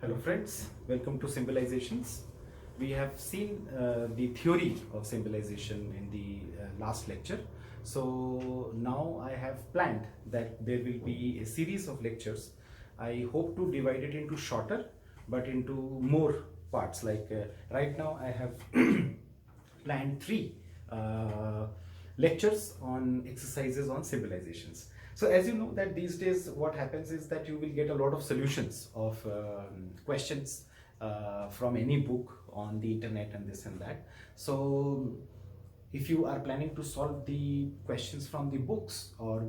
Hello friends, welcome to Symbolizations. We have seen the theory of symbolization in the last lecture. So now I have planned that there will be a series of lectures. I hope to divide it into shorter but into more parts. Right now I have planned three lectures on exercises on symbolizations. So as you know that these days what happens is that you will get a lot of solutions of questions from any book on the internet and this and that. So if you are planning to solve the questions from the books or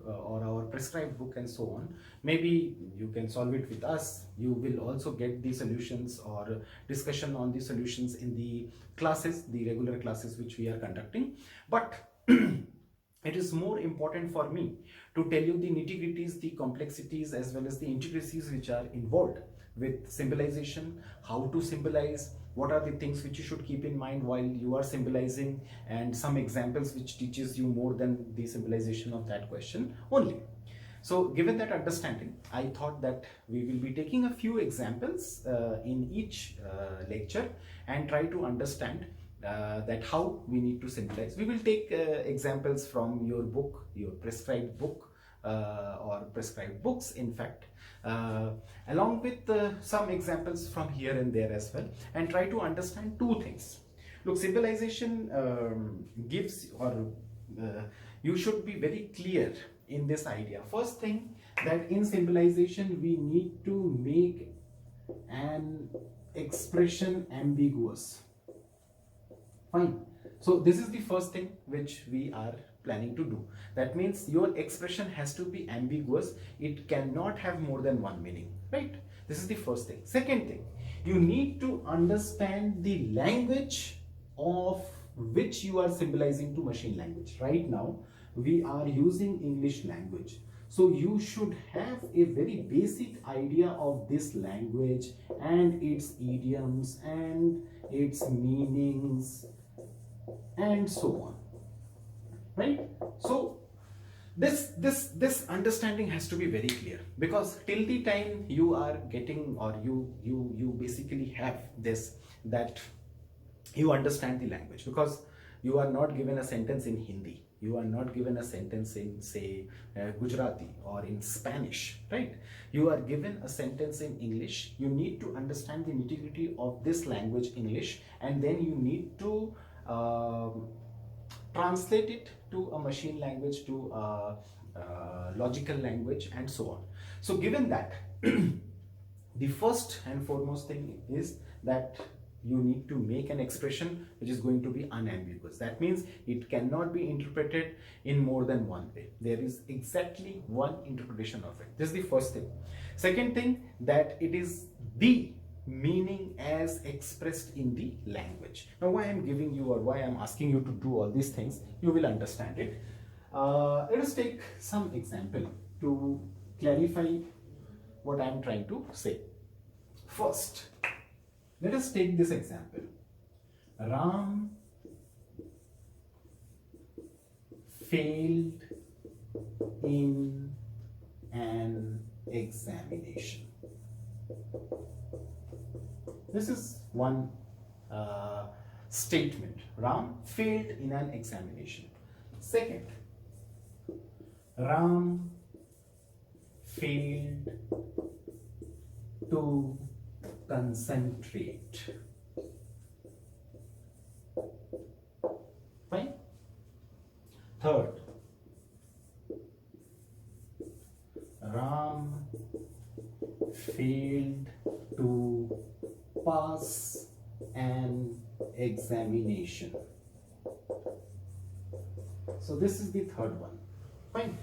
or our prescribed book and so on, maybe you can solve it with us. You will also get the solutions or discussion on the solutions in the classes, the regular classes which we are conducting. But it is more important for me to tell you the nitty-gritties, the complexities as well as the intricacies which are involved with symbolization, how to symbolize, what are the things which you should keep in mind while you are symbolizing, and some examples which teaches you more than the symbolization of that question only. So given that understanding, I thought that we will be taking a few examples in each lecture and try to understand that how we need to symbolize. We will take examples from your book, your prescribed book or prescribed books in fact, along with some examples from here and there as well, and try to understand two things. Look, symbolization gives or you should be very clear in this idea. First thing, that in symbolization we need to make an expression ambiguous. Fine. So this is the first thing which we are planning to do. That means your expression has to be ambiguous. It cannot have more than one meaning, right? This is the first thing. Second thing, you need to understand the language of which you are symbolizing to machine language. Right now, we are using English language. So you should have a very basic idea of this language and its idioms and its meanings and so on, right? So this understanding has to be very clear, because till the time you are getting or you basically have this, that you understand the language, because you are not given a sentence in Hindi, you are not given a sentence in say Gujarati or in Spanish, right? You are given a sentence in English. You need to understand the nitty-gritty of this language English, and then you need to translate it to a machine language, to a logical language and so on. So given that, the first and foremost thing is that you need to make an expression which is going to be unambiguous. That means it cannot be interpreted in more than one way. There is exactly one interpretation of it. This is the first thing. Second thing, that it is the meaning as expressed in the language. Now why I'm giving you or why I'm asking you to do all these things, you will understand it. Let us take some example to clarify what I'm trying to say. First, let us take this example. Ram failed in an examination. This is one statement. Ram failed in an examination. Second, Ram failed to concentrate. Fine. Third, Ram failed to pass an examination. So this is the third one. Fine.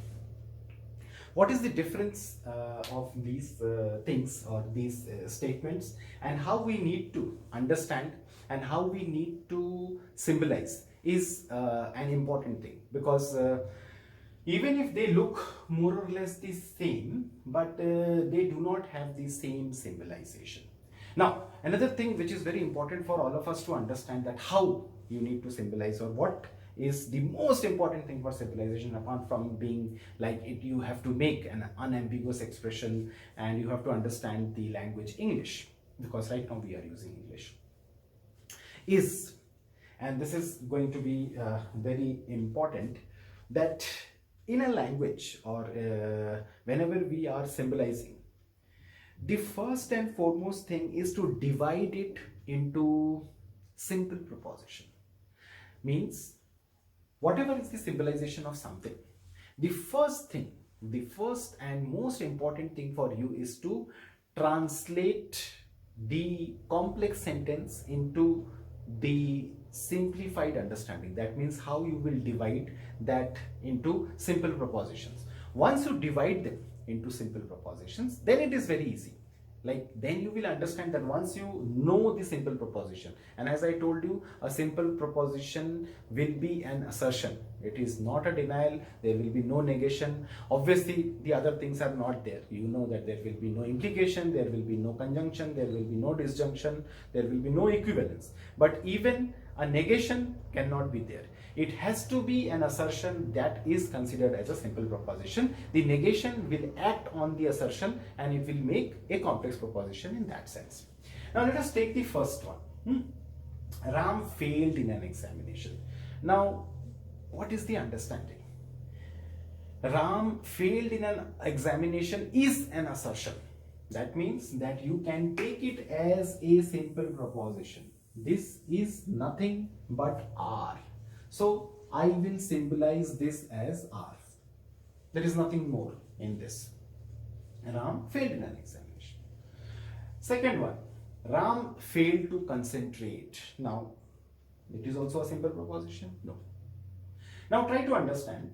What is the difference of these things or these statements, and how we need to understand and how we need to symbolize is an important thing, because even if they look more or less the same, but they do not have the same symbolization. Now, another thing which is very important for all of us to understand, that how you need to symbolize or what is the most important thing for civilization, apart from being like it, you have to make an unambiguous expression and you have to understand the language English, because right now we are using English, is, and this is going to be very important, that in a language or whenever we are symbolizing, the first and foremost thing is to divide it into simple proposition. Means whatever is the symbolization of something, the first thing, the first and most important thing for you is to translate the complex sentence into the simplified understanding. That means how you will divide that into simple propositions. Once you divide them into simple propositions, then it is very easy. Like then you will understand that once you know the simple proposition, and as I told you, a simple proposition will be an assertion. It is not a denial. There will be no negation. Obviously the other things are not there. You know that there will be no implication, there will be no conjunction, there will be no disjunction, there will be no equivalence. But even a negation cannot be there. It has to be an assertion that is considered as a simple proposition. The negation will act on the assertion and it will make a complex proposition in that sense. Now let us take the first one. Ram failed in an examination. Now what is the understanding? Ram failed in an examination is an assertion. That means that you can take it as a simple proposition. This is nothing but R. So I will symbolize this as R. There is nothing more in this. Ram failed in an examination. Second one, Ram failed to concentrate. Now, it is also a simple proposition? No. Now try to understand.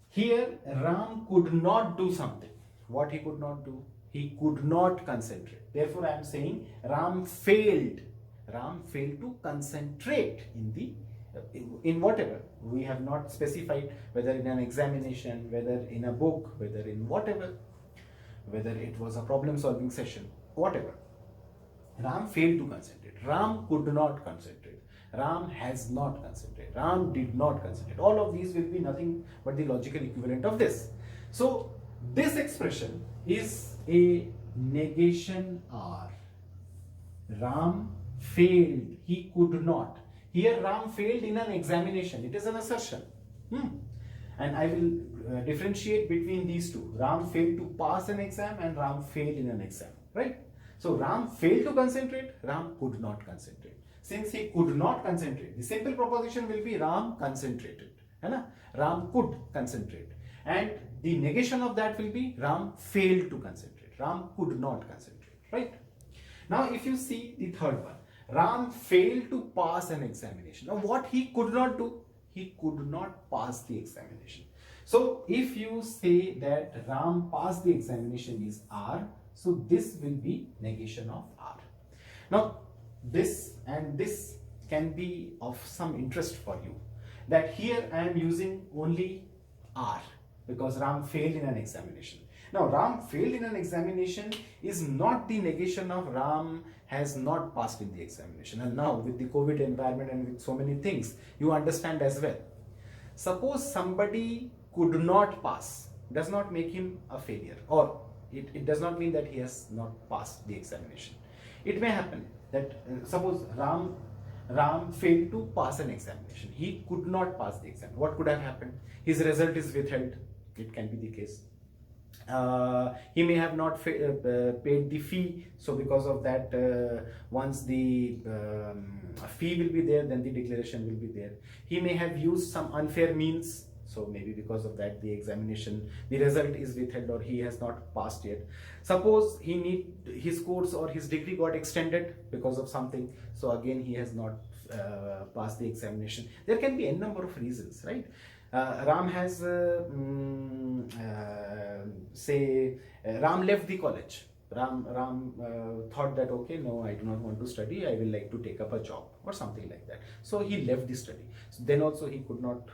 Here, Ram could not do something. What he could not do? He could not concentrate. Therefore, I am saying Ram failed. Ram failed to concentrate in whatever. We have not specified whether in an examination, whether in a book, whether in whatever, whether it was a problem solving session, whatever. Ram failed to concentrate. Ram could not concentrate. Ram has not concentrated. Ram did not concentrate. All of these will be nothing but the logical equivalent of this. So this expression is a negation R. Ram failed. He could not. Here Ram failed in an examination. It is an assertion. And I will differentiate between these two. Ram failed to pass an exam and Ram failed in an exam. Right? So Ram failed to concentrate. Ram could not concentrate. Since he could not concentrate, the simple proposition will be Ram concentrated. Ram could concentrate. And the negation of that will be Ram failed to concentrate. Ram could not concentrate. Right? Now if you see the third one, Ram failed to pass an examination. Now what he could not do? He could not pass the examination. So if you say that Ram passed the examination is R, so this will be negation of R. Now this and this can be of some interest for you, that here I am using only R because Ram failed in an examination. Now Ram failed in an examination is not the negation of Ram has not passed in the examination. And now with the COVID environment and with so many things, you understand as well. Suppose somebody could not pass, does not make him a failure, or it does not mean that he has not passed the examination. It may happen that suppose Ram failed to pass an examination. He could not pass the exam. What could have happened? His result is withheld. It can be the case. He may have not paid the fee, so because of that, once the fee will be there, then the declaration will be there. He may have used some unfair means, so maybe because of that the examination, the result is withheld or he has not passed yet. Suppose his course or his degree got extended because of something, so again he has not passed the examination. There can be a number of reasons, right? Ram has Ram left the college. Ram thought that, okay, no, I do not want to study, I will like to take up a job or something like that. So he left the study. So then also he could not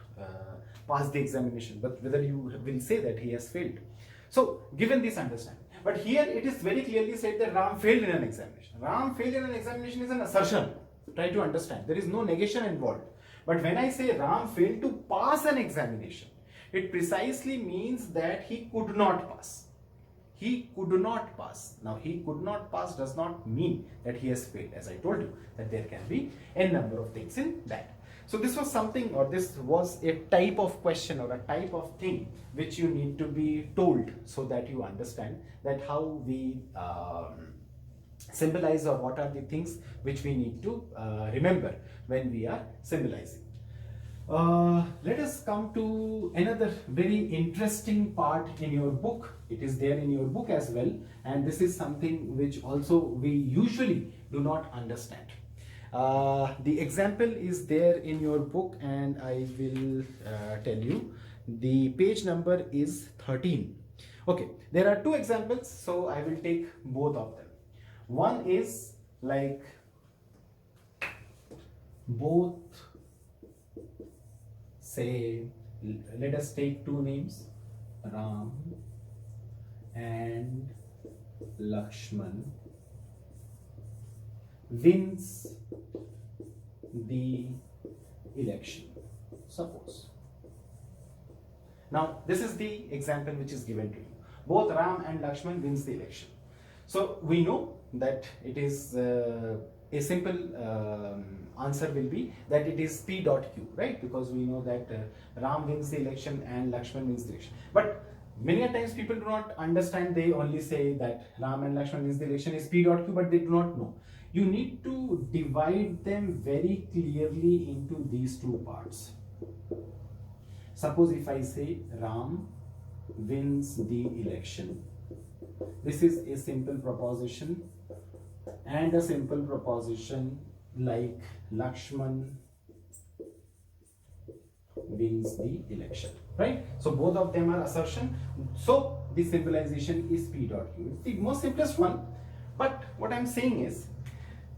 pass the examination, but whether you will say that he has failed. So given this understanding, but here it is very clearly said that Ram failed in an examination. Ram failed in an examination is an assertion. Try to understand. There is no negation involved. But when I say Ram failed to pass an examination, it precisely means that he could not pass. He could not pass. Now, he could not pass does not mean that he has failed. As I told you, that there can be a number of things in that. So this was something, or this was a type of question or a type of thing which you need to be told, so that you understand that how we symbolize, or what are the things which we need to remember when we are symbolizing. Let us come to another very interesting part in your book. It is there in your book as well, and this is something which also we usually do not understand. The example is there in your book, and I will tell you. The page number is 13. Okay, there are two examples, so I will take both of them. One is like both, say, let us take two names, Ram and Lakshman wins the election, suppose. Now, this is the example which is given to you. Both Ram and Lakshman wins the election. So, we know that it is a simple answer will be that it is P dot Q, right? Because we know that Ram wins the election and Lakshman wins the election. But many a times people do not understand, they only say that Ram and Lakshman wins the election is P dot Q, but they do not know. You need to divide them very clearly into these two parts. Suppose if I say Ram wins the election, this is a simple proposition, and a simple proposition like Lakshman wins the election, right? So both of them are assertion. So the symbolization is P dot Q. It's the most simplest one. But what I'm saying is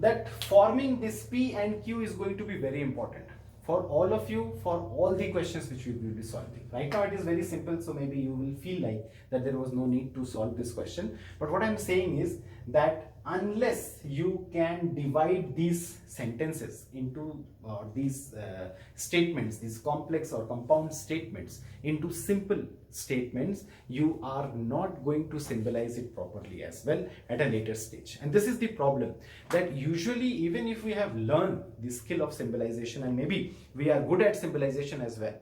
that forming this P and Q is going to be very important for all of you, for all the questions which we will be solving. Right now it is very simple, so maybe you will feel like that there was no need to solve this question. But what I'm saying is that unless you can divide these sentences into these statements, these complex or compound statements into simple statements, you are not going to symbolize it properly as well at a later stage. And this is the problem, that usually even if we have learned the skill of symbolization, and maybe we are good at symbolization as well,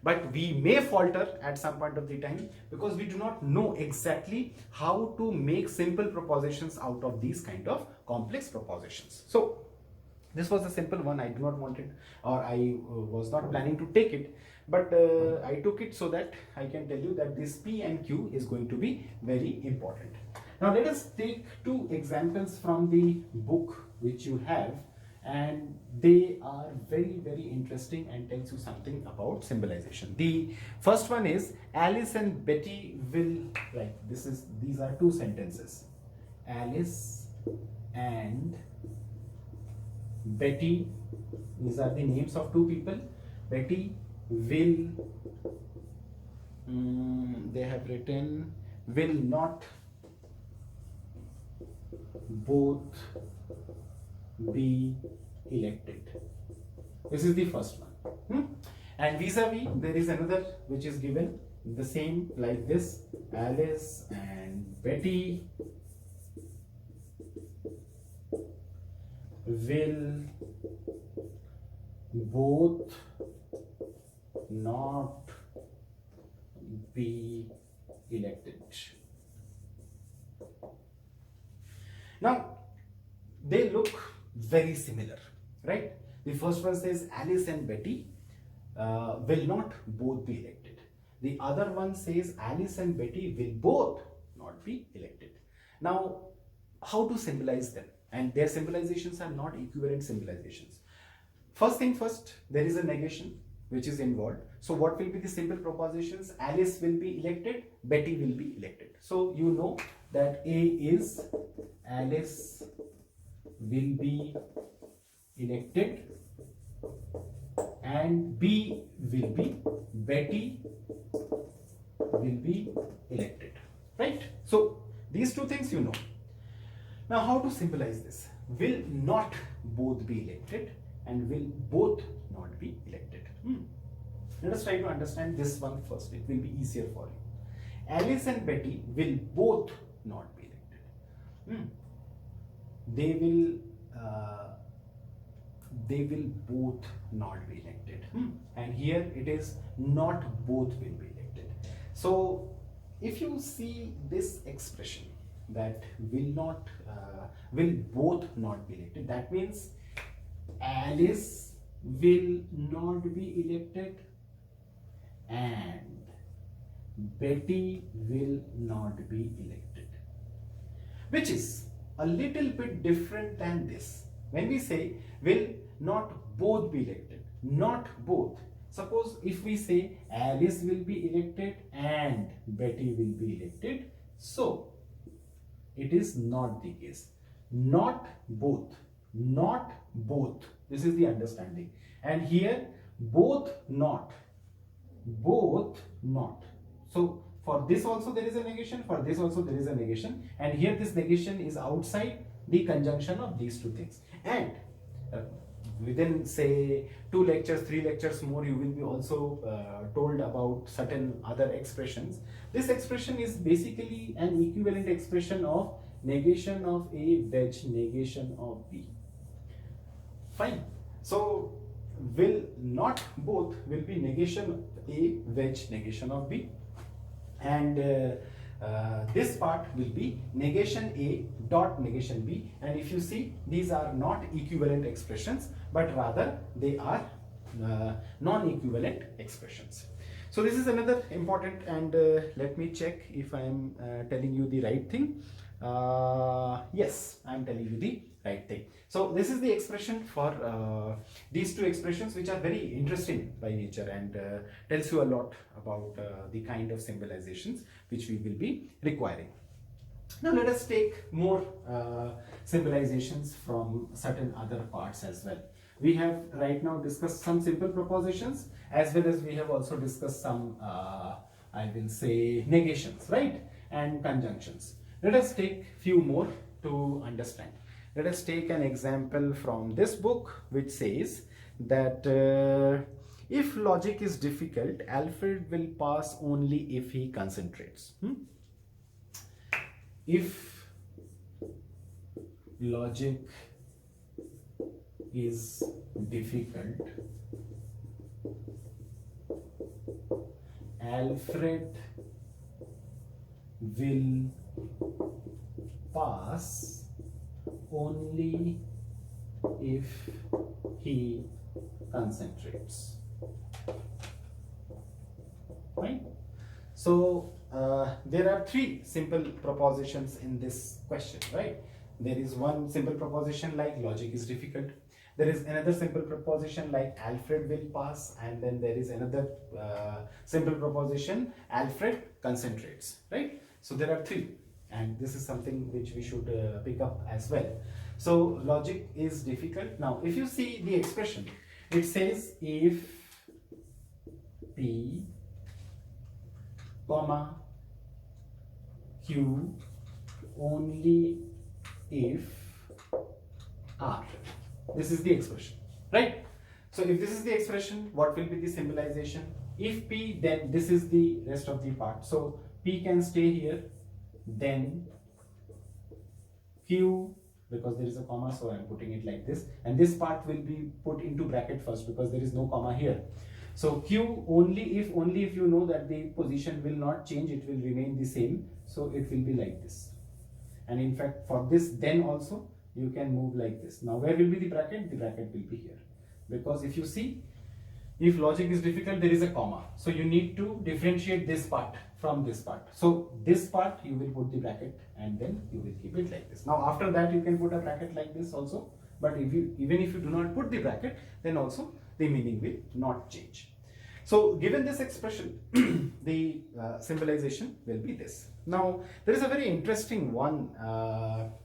but we may falter at some point of the time because we do not know exactly how to make simple propositions out of these kind of complex propositions. So this was a simple one. I do not want it, or I was not planning to take it, but I took it so that I can tell you that this P and Q is going to be very important. Now let us take two examples from the book which you have, and they are very, very interesting and tells you something about symbolization. The first one is Alice and Betty will, like this is, these are two sentences. Alice and Betty, these are the names of two people. Betty will, they have written, will not both be elected. This is the first one. And vis-a-vis, there is another which is given the same like this. Alice and Betty will both not be elected. Now, they look very similar, right? The first one says Alice and Betty will not both be elected. The other one says Alice and Betty will both not be elected. Now, how to symbolize them? And their symbolizations are not equivalent symbolizations. First thing first, there is a negation which is involved. So what will be the simple propositions? Alice will be elected, Betty will be elected. So you know that A is Alice will be elected and B will be Betty will be elected, right? So these two things you know. Now how to symbolize this? Will not both be elected and will both not be elected. Let us try to understand this one first. It will be easier for you. Alice and Betty will both not be elected. They will both not be elected. And here it is not both will be elected. So if you see this expression that will both not be elected, that means Alice will not be elected and Betty will not be elected, which is a little bit different than this. When we say will not both be elected, not both. Suppose if we say Alice will be elected and Betty will be elected, so it is not the case. Not both, not both. This is the understanding. And here both not, both not. So for this also there is a negation, for this also there is a negation, and here this negation is outside the conjunction of these two things. And within say 2 lectures, 3 lectures more, you will be also told about certain other expressions. This expression is basically an equivalent expression of negation of A wedge negation of B. Fine. So will not both will be negation A wedge negation of B, and this part will be negation A dot negation B. And if you see, these are not equivalent expressions, but rather they are non-equivalent expressions. So this is another important, and let me check if I am telling you the right thing. Yes, I am telling you the right thing. So this is the expression for these two expressions, which are very interesting by nature and tells you a lot about the kind of symbolizations which we will be requiring. Now let us take more symbolizations from certain other parts as well. We have right now discussed some simple propositions, as well as we have also discussed some I will say negations, right, and conjunctions. Let us take few more to understand. Let us take an example from this book, which says that if logic is difficult, Alfred will pass only if he concentrates. If logic is difficult, Alfred will pass only if he concentrates. Right? So there are 3 simple propositions in this question, right? There is one simple proposition like logic is difficult. There is another simple proposition like Alfred will pass, and then there is another simple proposition, Alfred concentrates, right? So there are 3, and this is something which we should pick up as well. So logic is difficult. Now if you see the expression, it says if P comma Q only if R. This is the expression, right? So if this is the expression, what will be the symbolization? If P, then this is the rest of the part. So P can stay here, then Q, because there is a comma, so I am putting it like this, and this part will be put into bracket first because there is no comma here. So Q only if you know that the position will not change, it will remain the same, so it will be like this. And in fact for this then also you can move like this. Now where will be the bracket? The bracket will be here, because if you see, if logic is difficult, there is a comma, so you need to differentiate this part from this part. So this part you will put the bracket and then you will keep it like this. Now after that you can put a bracket like this also, but even if you do not put the bracket, then also the meaning will not change. So given this expression, the symbolization will be this. Now there is a very interesting one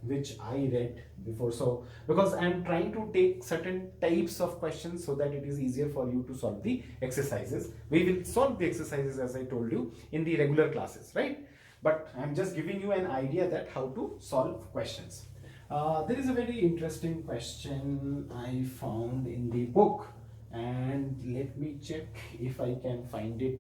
which I read before, so because I am trying to take certain types of questions so that it is easier for you to solve the exercises. We will solve the exercises, as I told you, in the regular classes, right? But I am just giving you an idea that how to solve questions. There is a very interesting question I found in the book, and let me check if I can find it.